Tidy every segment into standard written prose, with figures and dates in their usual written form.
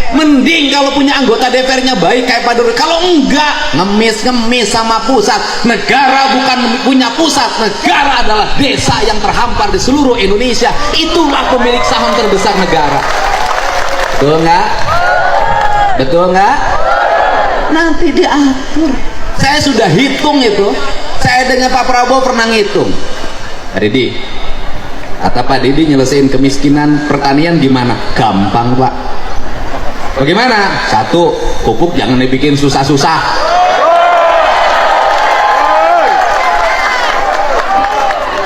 Mending kalau punya anggota DPR-nya baik kayak Pak Dur. Kalau enggak, ngemis-ngemis sama pusat. Negara bukan punya pusat, negara adalah desa yang terhampar di seluruh Indonesia. Itulah pemilik saham terbesar negara. Betul nggak? Betul nggak? Nanti diatur. Saya sudah hitung itu. Saya dengan Pak Prabowo pernah ngitung. Pak Didi, kata Pak Didi, nyelesain kemiskinan pertanian gimana? Gampang, Pak. Bagaimana? Satu, pupuk jangan dibikin susah-susah.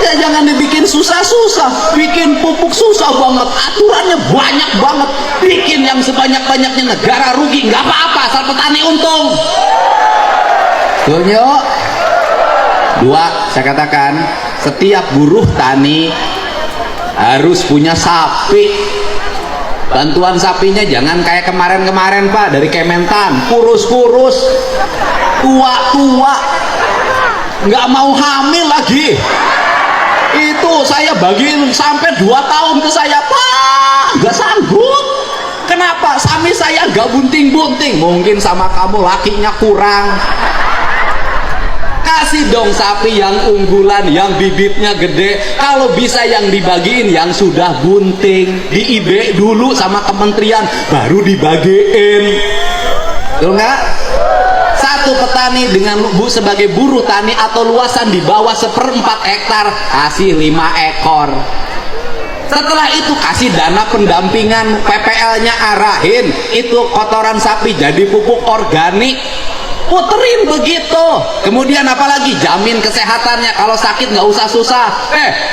Ya jangan dibikin susah-susah. Bikin pupuk susah banget, aturannya banyak banget. Bikin yang sebanyak-banyaknya, negara rugi, nggak apa-apa, asal petani untung. Betul, yuk. Dua, saya katakan setiap buruh tani harus punya sapi. Bantuan sapinya jangan kayak kemarin-kemarin, Pak, dari Kementan, kurus-kurus, tua-tua, nggak mau hamil lagi. Itu saya bagiin sampai 2 tahun ke saya, Pak, nggak sanggup. Kenapa? Sapi saya nggak bunting-bunting. Mungkin sama kamu lakinya kurang. Kasih dong sapi yang unggulan, yang bibitnya gede. Kalau bisa yang dibagiin yang sudah bunting, di IB dulu sama kementerian, baru dibagiin. Betul nggak? Satu petani dengan sebagai buruh tani atau luasan di bawah 1/4 hektar, kasih 5 ekor. Setelah itu kasih dana pendampingan, PPL-nya arahin, itu kotoran sapi jadi pupuk organik. Puterin begitu. Kemudian apalagi jamin kesehatannya, kalau sakit nggak usah susah.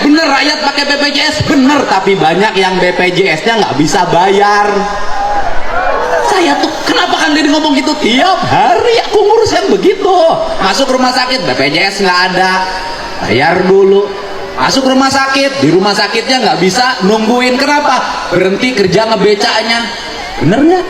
Bener rakyat pakai BPJS, bener, tapi banyak yang BPJS-nya nggak bisa bayar. Saya tuh kenapa kan dia ngomong gitu tiap hari, aku ngurus yang begitu. Masuk rumah sakit BPJS nggak ada, bayar dulu. Masuk rumah sakit, di rumah sakitnya nggak bisa nungguin. Kenapa? Berhenti kerja ngebecanya. Bener nggak?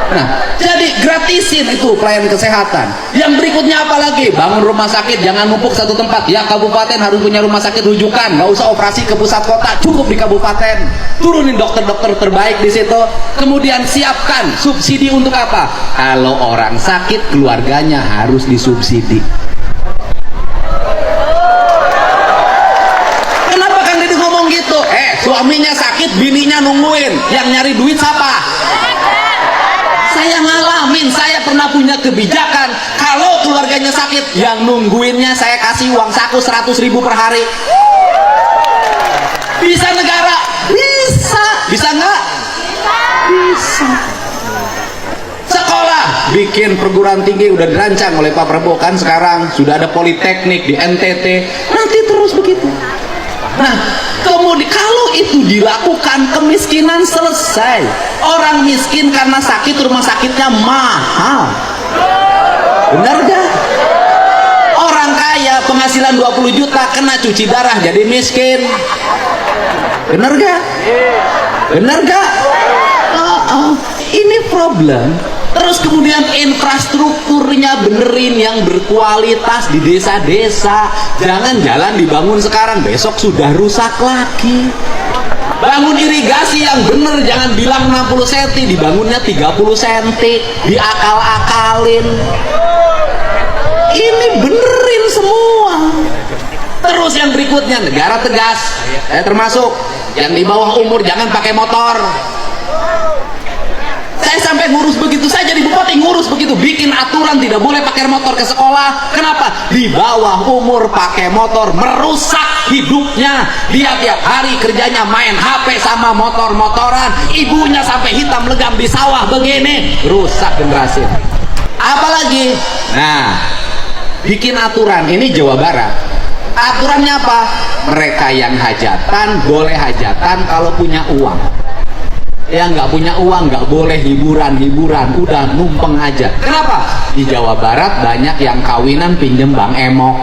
Nah, jadi gratisin itu pelayanan kesehatan. Yang berikutnya apa lagi? Bangun rumah sakit, jangan numpuk satu tempat. Ya, kabupaten harus punya rumah sakit rujukan, nggak usah operasi ke pusat kota, cukup di kabupaten. Turunin dokter-dokter terbaik di situ. Kemudian siapkan subsidi untuk apa? Kalau orang sakit, keluarganya harus disubsidi. Kenapa kan dia ngomong gitu? Suaminya sakit, bininya nungguin. Yang nyari duit siapa? Saya ngalamin, saya pernah punya kebijakan, kalau keluarganya sakit, yang nungguinnya saya kasih uang saku 100.000 per hari. Bisa negara? Bisa. Bisa nggak? Bisa. Sekolah, bikin perguruan tinggi udah dirancang oleh Pak Prabowo kan, sekarang sudah ada politeknik di NTT, nanti terus begitu. Nah, kemudian kalau itu dilakukan, kemiskinan selesai. Orang miskin karena sakit, rumah sakitnya mahal. Benar gak? Orang kaya penghasilan 20 juta kena cuci darah jadi miskin. Benar gak? Benar gak? Ini problem. Terus kemudian infrastrukturnya benerin yang berkualitas di desa-desa. Jangan jalan dibangun sekarang, besok sudah rusak lagi. Bangun irigasi yang bener, jangan bilang 60 cm, dibangunnya 30 cm, diakal-akalin. Ini benerin semua. Terus yang berikutnya, negara tegas, termasuk yang di bawah umur jangan pakai motor. Saya sampai ngurus begitu, saya jadi bupati ngurus begitu, bikin aturan tidak boleh pakai motor ke sekolah. Kenapa? Di bawah umur pakai motor merusak hidupnya. Dia tiap hari kerjanya main HP sama motor-motoran, ibunya sampai hitam legam di sawah begini, rusak generasi. Apalagi, nah, bikin aturan, ini Jawa Barat. Aturannya apa? Mereka yang hajatan boleh hajatan kalau punya uang. Yang nggak punya uang nggak boleh hiburan-hiburan, udah numpeng aja. Kenapa? Di Jawa Barat banyak yang kawinan pinjem Bang Emok.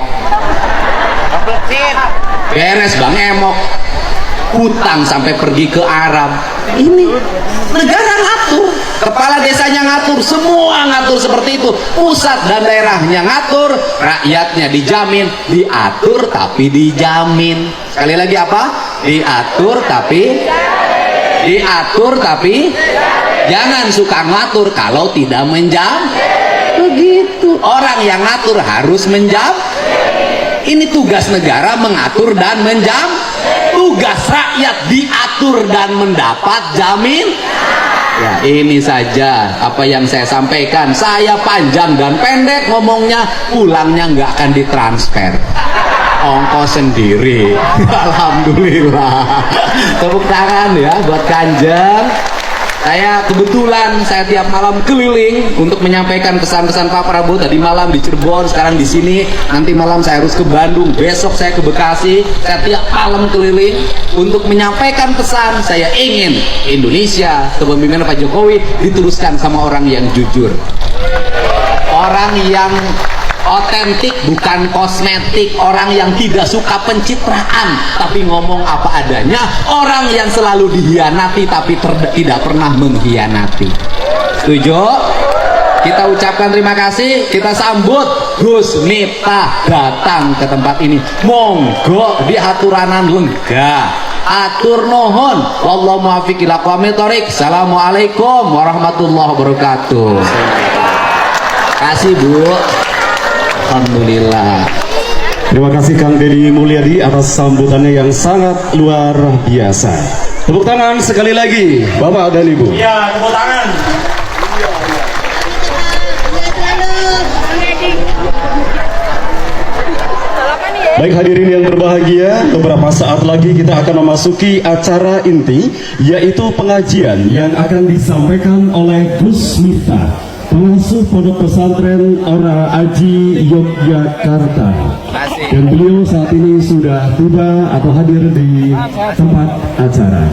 Beres Bang Emok, hutang sampai pergi ke Arab. Ini negara ngatur, kepala desanya ngatur, semua ngatur seperti itu. Pusat dan daerahnya ngatur, rakyatnya dijamin, diatur tapi dijamin. Sekali lagi apa? Diatur tapi Jangan suka ngatur kalau tidak menjam. Begitu. Orang yang ngatur harus menjam. Ini tugas negara mengatur dan menjam. Tugas rakyat diatur dan mendapat jamin. Ya, ini saja apa yang saya sampaikan. Saya panjang dan pendek ngomongnya, pulangnya nggak akan ditransfer, ongkos sendiri. Alhamdulillah. Tepuk tangan ya buat Kanjeng. Saya kebetulan saya tiap malam keliling untuk menyampaikan pesan-pesan Pak Prabowo. Tadi malam di Cirebon, sekarang di sini. Nanti malam saya harus ke Bandung, besok saya ke Bekasi. Saya tiap malam keliling untuk menyampaikan pesan. Saya ingin Indonesia kepemimpinan Pak Jokowi diteruskan sama orang yang jujur, orang yang otentik bukan kosmetik, orang yang tidak suka pencitraan tapi ngomong apa adanya, orang yang selalu dihianati tapi tidak pernah mengkhianati. Setuju? Kita ucapkan terima kasih, kita sambut Gus Miftah datang ke tempat ini. Monggo di aturanan lega. Atur nuhun. Wallahu muwaffiq ila aqwamit thoriq. Assalamualaikum warahmatullahi wabarakatuh. Kasih Bu. Alhamdulillah. Terima kasih Kang Deddy Mulyadi atas sambutannya yang sangat luar biasa. Tepuk tangan sekali lagi Bapak dan Ibu. Iya, tepuk tangan. Baik hadirin yang berbahagia, beberapa saat lagi kita akan memasuki acara inti, yaitu pengajian yang akan disampaikan oleh Gus Miftah, pengasuh Pondok Pesantren Ora Aji Yogyakarta. Dan beliau saat ini sudah tiba atau hadir di tempat acara.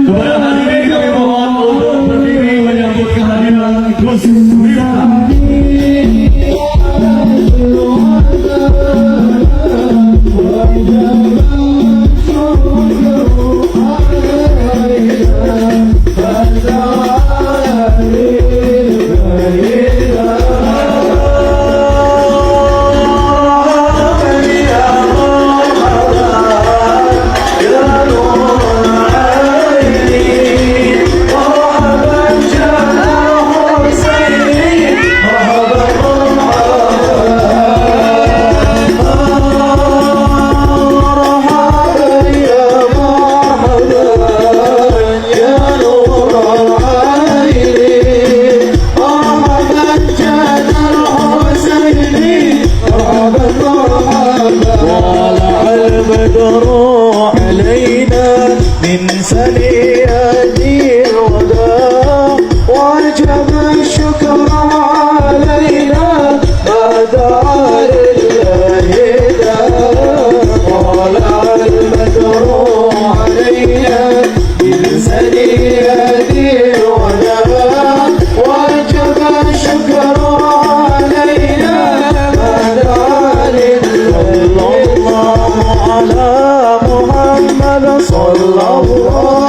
Kepada hadirin kami mohon untuk berdiri menyambut kehadiran Gus Miftah. صلى الله